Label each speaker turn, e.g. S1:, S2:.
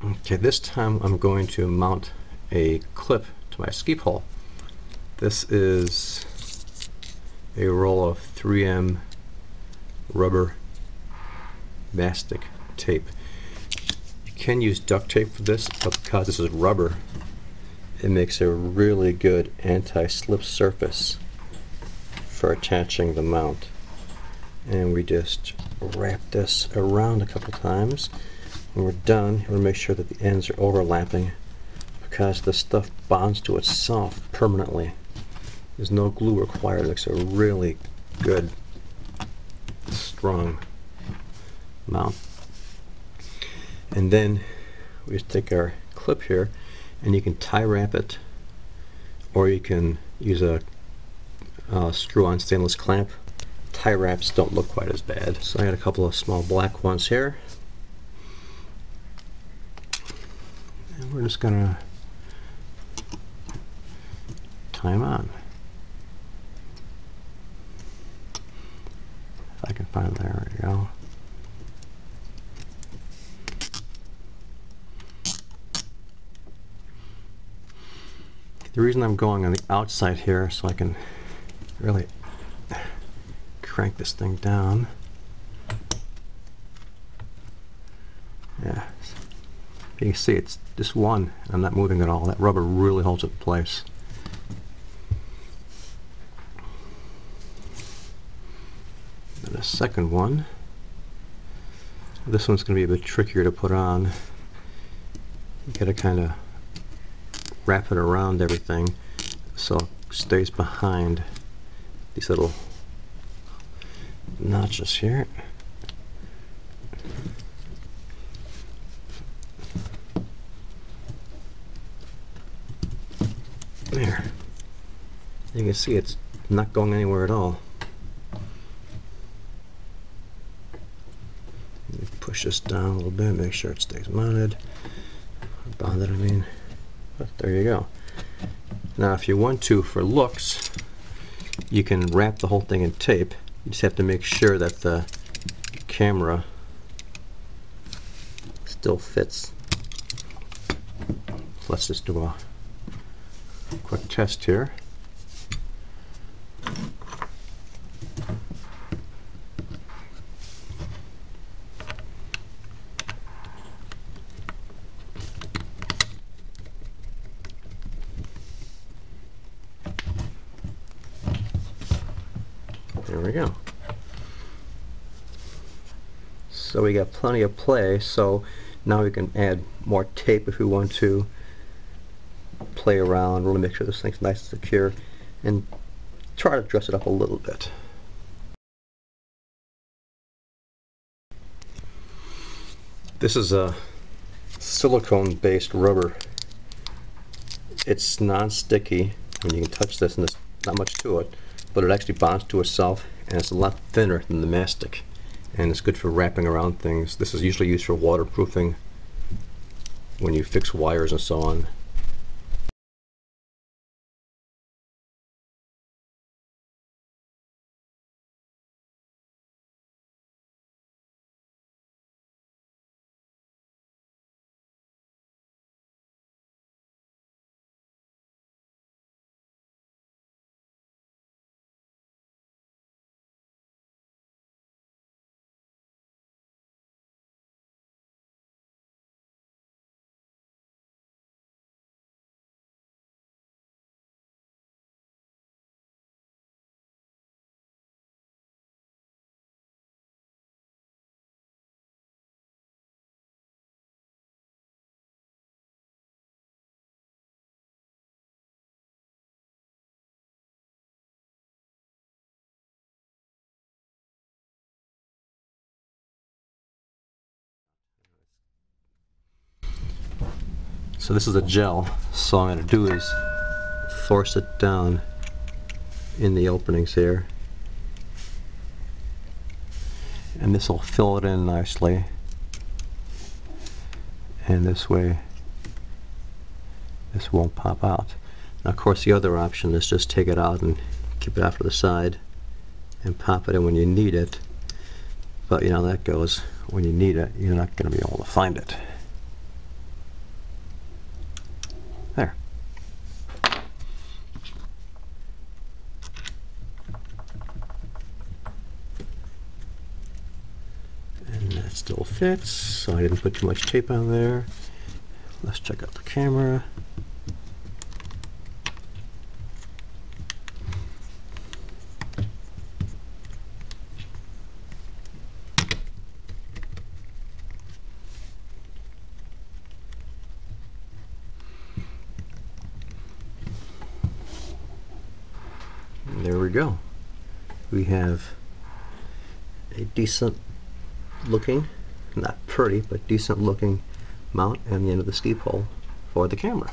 S1: Okay, this time I'm going to mount a clip to my ski pole. This is a roll of 3M rubber mastic tape. You can use duct tape for this, but because this is rubber, it makes a really good anti-slip surface for attaching the mount. And we just wrap this around a couple times. When we're done, we'll make sure that the ends are overlapping because the stuff bonds to itself permanently. There's no glue required. It makes a really good, strong mount. And then we just take our clip here, and you can tie wrap it, or you can use a screw-on stainless clamp. Tie wraps don't look quite as bad. So I got a couple of small black ones here. And we're just gonna tie them on. If I can find, there we go. The reason I'm going on the outside here so I can really crank this thing down. Yeah, you can see it's just one. I'm not moving at all. That rubber really holds it in place. And the second one, this one's going to be a bit trickier to put on. You got to kind of wrap it around everything so it stays behind these little notches here. There. You can see it's not going anywhere at all. Push this down a little bit, make sure it stays mounted. Bonded, I mean. But there you go. Now if you want to, for looks, you can wrap the whole thing in tape. You just have to make sure that the camera still fits. So let's just do a quick test here. There we go. So we got plenty of play, so now we can add more tape if we want to. Play around, really make sure this thing's nice and secure, and try to dress it up a little bit. This is a silicone-based rubber. It's non-sticky. I mean, you can touch this and there's not much to it, but it actually bonds to itself, and it's a lot thinner than the mastic, and it's good for wrapping around things. This is usually used for waterproofing when you fix wires and so on. So this is a gel, so all I'm going to do is force it down in the openings here, and this will fill it in nicely, and this way this won't pop out. Now of course the other option is just take it out and keep it off to the side and pop it in when you need it, but you know that goes, when you need it you're not going to be able to find it. still fits, so I didn't put too much tape on there. Let's check out the camera. And there we go. We have a decent looking, not pretty, but decent looking mount on the end of the ski pole for the camera.